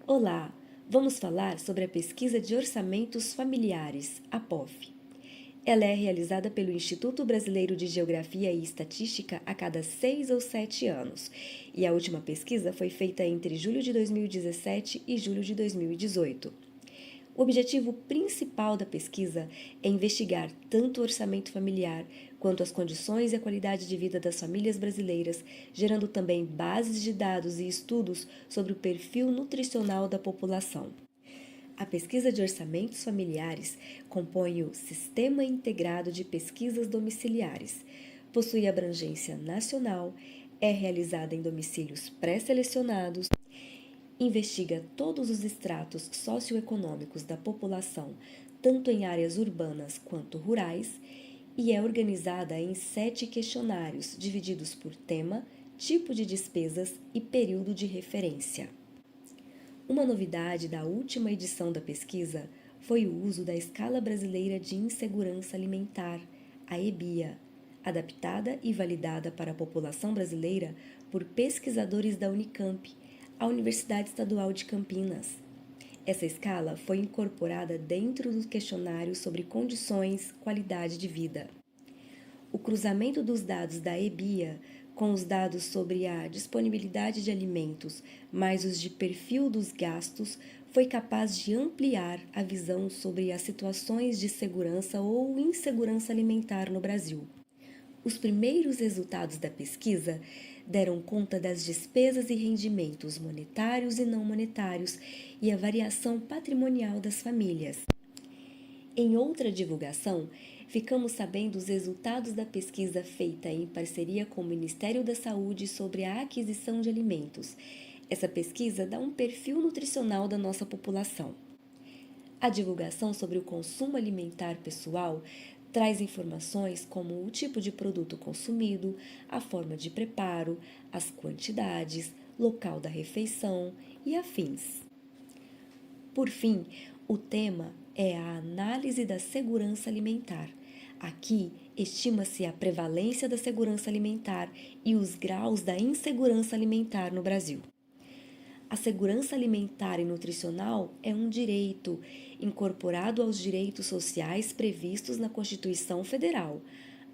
Olá, vamos falar sobre a Pesquisa de Orçamentos Familiares, a POF. Ela é realizada pelo Instituto Brasileiro de Geografia e Estatística a cada 6 ou 7 anos, e a última pesquisa foi feita entre julho de 2017 e julho de 2018. O objetivo principal da pesquisa é investigar tanto o orçamento familiar quanto as condições e a qualidade de vida das famílias brasileiras, gerando também bases de dados e estudos sobre o perfil nutricional da população. A pesquisa de orçamentos familiares compõe o Sistema Integrado de Pesquisas Domiciliares. Possui abrangência nacional, é realizada em domicílios pré-selecionados, investiga todos os estratos socioeconômicos da população, tanto em áreas urbanas quanto rurais, e é organizada em 7 questionários, divididos por tema, tipo de despesas e período de referência. Uma novidade da última edição da pesquisa foi o uso da Escala Brasileira de Insegurança Alimentar, a EBIA, adaptada e validada para a população brasileira por pesquisadores da Unicamp, a Universidade Estadual de Campinas. Essa escala foi incorporada dentro do questionário sobre condições, qualidade de vida. O cruzamento dos dados da EBIA com os dados sobre a disponibilidade de alimentos, mais os de perfil dos gastos, foi capaz de ampliar a visão sobre as situações de segurança ou insegurança alimentar no Brasil. Os primeiros resultados da pesquisa deram conta das despesas e rendimentos monetários e não monetários e a variação patrimonial das famílias. Em outra divulgação, ficamos sabendo os resultados da pesquisa feita em parceria com o Ministério da Saúde sobre a aquisição de alimentos. Essa pesquisa dá um perfil nutricional da nossa população. A divulgação sobre o consumo alimentar pessoal traz informações como o tipo de produto consumido, a forma de preparo, as quantidades, local da refeição e afins. Por fim, o tema é a análise da segurança alimentar. Aqui, estima-se a prevalência da segurança alimentar e os graus da insegurança alimentar no Brasil. A segurança alimentar e nutricional é um direito incorporado aos direitos sociais previstos na Constituição Federal.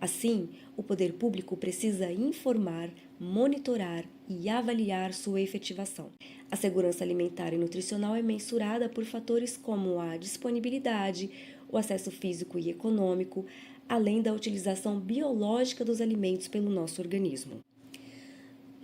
Assim, o poder público precisa informar, monitorar e avaliar sua efetivação. A segurança alimentar e nutricional é mensurada por fatores como a disponibilidade, o acesso físico e econômico, além da utilização biológica dos alimentos pelo nosso organismo.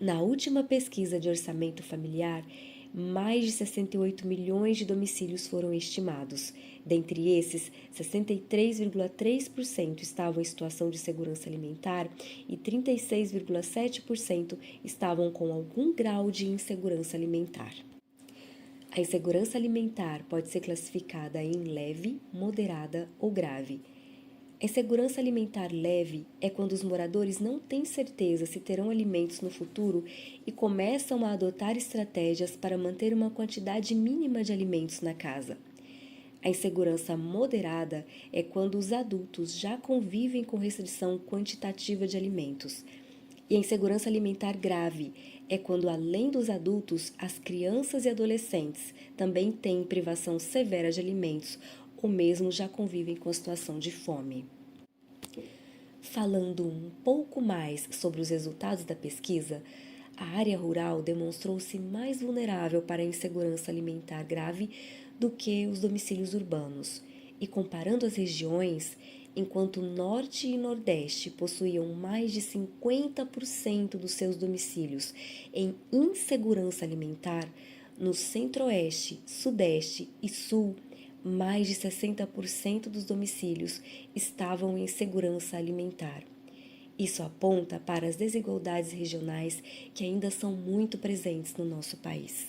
Na última pesquisa de orçamento familiar, mais de 68 milhões de domicílios foram estimados. Dentre esses, 63,3% estavam em situação de segurança alimentar e 36,7% estavam com algum grau de insegurança alimentar. A insegurança alimentar pode ser classificada em leve, moderada ou grave. A insegurança alimentar leve é quando os moradores não têm certeza se terão alimentos no futuro e começam a adotar estratégias para manter uma quantidade mínima de alimentos na casa. A insegurança moderada é quando os adultos já convivem com restrição quantitativa de alimentos. E a insegurança alimentar grave é quando, além dos adultos, as crianças e adolescentes também têm privação severa de alimentos ou mesmo já convivem com a situação de fome. Falando um pouco mais sobre os resultados da pesquisa, a área rural demonstrou-se mais vulnerável para a insegurança alimentar grave do que os domicílios urbanos. E comparando as regiões, enquanto o Norte e Nordeste possuíam mais de 50% dos seus domicílios em insegurança alimentar, no Centro-Oeste, Sudeste e Sul, mais de 60% dos domicílios estavam em segurança alimentar. Isso aponta para as desigualdades regionais que ainda são muito presentes no nosso país.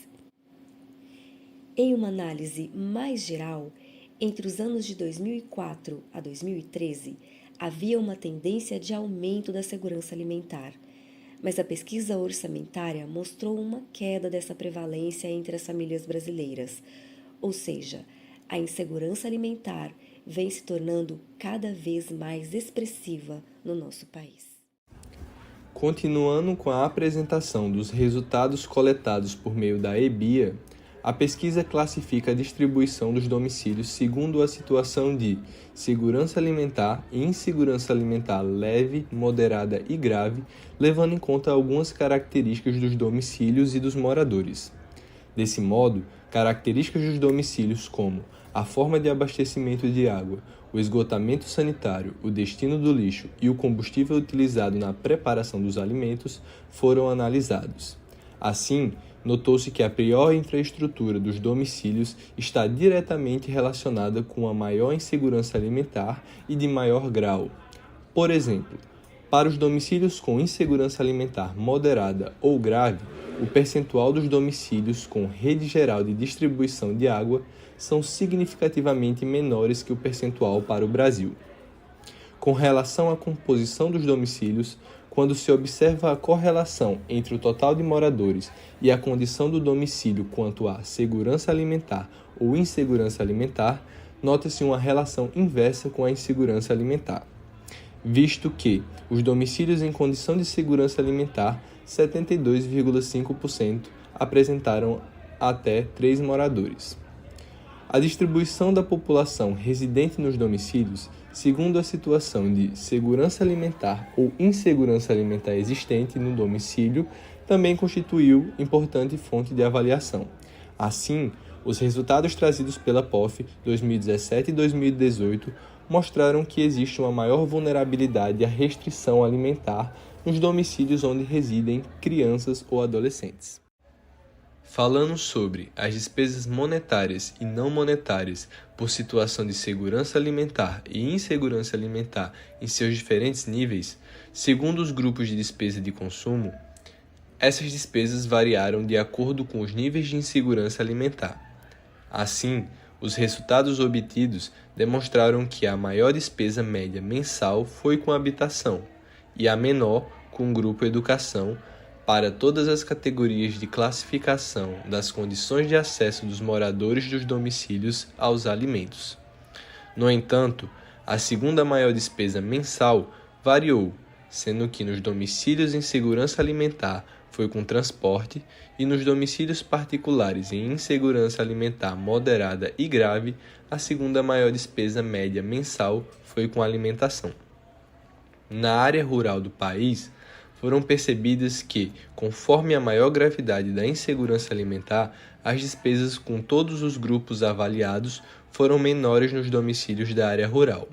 Em uma análise mais geral, entre os anos de 2004 a 2013, havia uma tendência de aumento da segurança alimentar, mas a pesquisa orçamentária mostrou uma queda dessa prevalência entre as famílias brasileiras, ou seja, a insegurança alimentar vem se tornando cada vez mais expressiva no nosso país. Continuando com a apresentação dos resultados coletados por meio da EBIA, A pesquisa classifica a distribuição dos domicílios segundo a situação de segurança alimentar e insegurança alimentar leve, moderada e grave, levando em conta algumas características dos domicílios e dos moradores. Desse modo, características dos domicílios como a forma de abastecimento de água, o esgotamento sanitário, o destino do lixo e o combustível utilizado na preparação dos alimentos foram analisados. Assim, notou-se que a pior infraestrutura dos domicílios está diretamente relacionada com a maior insegurança alimentar e de maior grau. Por exemplo, para os domicílios com insegurança alimentar moderada ou grave, o percentual dos domicílios com rede geral de distribuição de água são significativamente menores que o percentual para o Brasil. Com relação à composição dos domicílios, quando se observa a correlação entre o total de moradores e a condição do domicílio quanto à segurança alimentar ou insegurança alimentar, nota-se uma relação inversa com a insegurança alimentar, visto que os domicílios em condição de segurança alimentar, 72,5%, apresentaram até 3 moradores. A distribuição da população residente nos domicílios, segundo a situação de segurança alimentar ou insegurança alimentar existente no domicílio, também constituiu importante fonte de avaliação. Assim, os resultados trazidos pela POF 2017 e 2018 mostraram que existe uma maior vulnerabilidade à restrição alimentar nos domicílios onde residem crianças ou adolescentes. Falando sobre as despesas monetárias e não monetárias por situação de segurança alimentar e insegurança alimentar em seus diferentes níveis, segundo os grupos de despesa de consumo, essas despesas variaram de acordo com os níveis de insegurança alimentar. Assim, os resultados obtidos demonstraram que a maior despesa média mensal foi com habitação e a menor com o grupo educação, para todas as categorias de classificação das condições de acesso dos moradores dos domicílios aos alimentos. No entanto, a segunda maior despesa mensal variou, sendo que nos domicílios em segurança alimentar foi com transporte e nos domicílios particulares em insegurança alimentar moderada e grave, a segunda maior despesa média mensal foi com alimentação. Na área rural do país, foram percebidas que, conforme a maior gravidade da insegurança alimentar, as despesas com todos os grupos avaliados foram menores nos domicílios da área rural,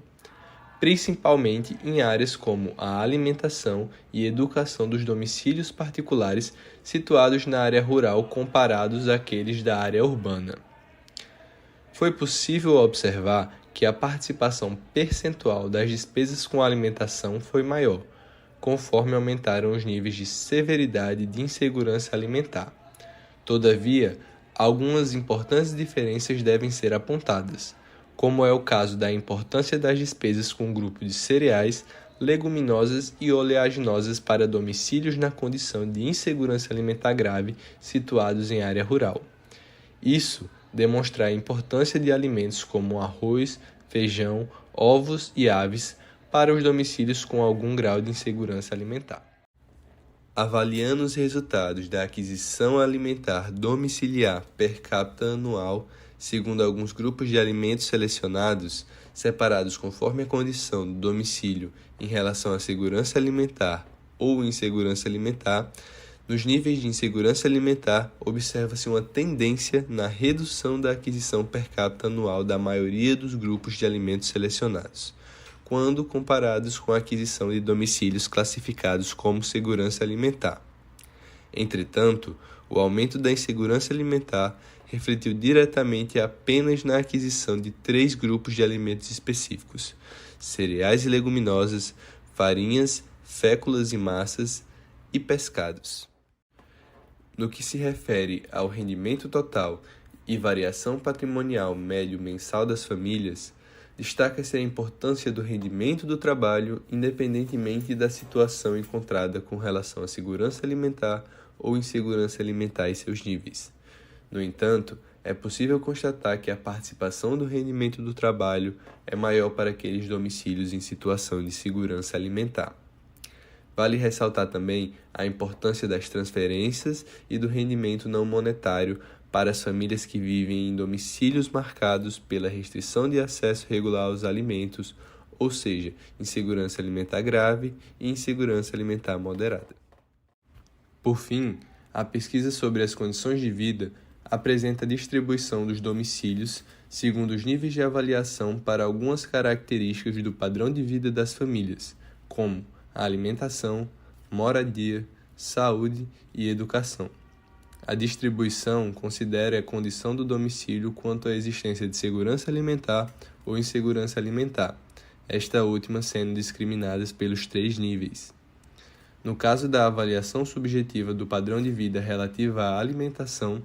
principalmente em áreas como a alimentação e educação dos domicílios particulares situados na área rural comparados àqueles da área urbana. Foi possível observar que a participação percentual das despesas com alimentação foi maior, conforme aumentaram os níveis de severidade de insegurança alimentar. Todavia, algumas importantes diferenças devem ser apontadas, como é o caso da importância das despesas com o grupo de cereais, leguminosas e oleaginosas para domicílios na condição de insegurança alimentar grave situados em área rural. Isso demonstra a importância de alimentos como arroz, feijão, ovos e aves para os domicílios com algum grau de insegurança alimentar. Avaliando os resultados da aquisição alimentar domiciliar per capita anual, segundo alguns grupos de alimentos selecionados, separados conforme a condição do domicílio em relação à segurança alimentar ou insegurança alimentar, nos níveis de insegurança alimentar, observa-se uma tendência na redução da aquisição per capita anual da maioria dos grupos de alimentos selecionados, quando comparados com a aquisição de domicílios classificados como segurança alimentar. Entretanto, o aumento da insegurança alimentar refletiu diretamente apenas na aquisição de 3 grupos de alimentos específicos: cereais e leguminosas, farinhas, féculas e massas e pescados. No que se refere ao rendimento total e variação patrimonial médio mensal das famílias, destaca-se a importância do rendimento do trabalho independentemente da situação encontrada com relação à segurança alimentar ou insegurança alimentar e seus níveis. No entanto, é possível constatar que a participação do rendimento do trabalho é maior para aqueles domicílios em situação de segurança alimentar. Vale ressaltar também a importância das transferências e do rendimento não monetário para as famílias que vivem em domicílios marcados pela restrição de acesso regular aos alimentos, ou seja, insegurança alimentar grave e insegurança alimentar moderada. Por fim, a pesquisa sobre as condições de vida apresenta a distribuição dos domicílios segundo os níveis de avaliação para algumas características do padrão de vida das famílias, como a alimentação, moradia, saúde e educação. A distribuição considera a condição do domicílio quanto à existência de segurança alimentar ou insegurança alimentar, esta última sendo discriminadas pelos 3 níveis. No caso da avaliação subjetiva do padrão de vida relativa à alimentação,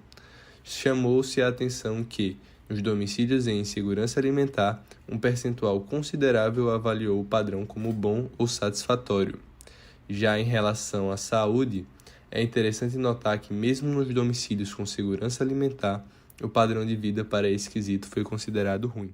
chamou-se a atenção que, nos domicílios em insegurança alimentar, um percentual considerável avaliou o padrão como bom ou satisfatório. Já em relação à saúde, é interessante notar que mesmo nos domicílios com segurança alimentar, o padrão de vida para esse quesito foi considerado ruim.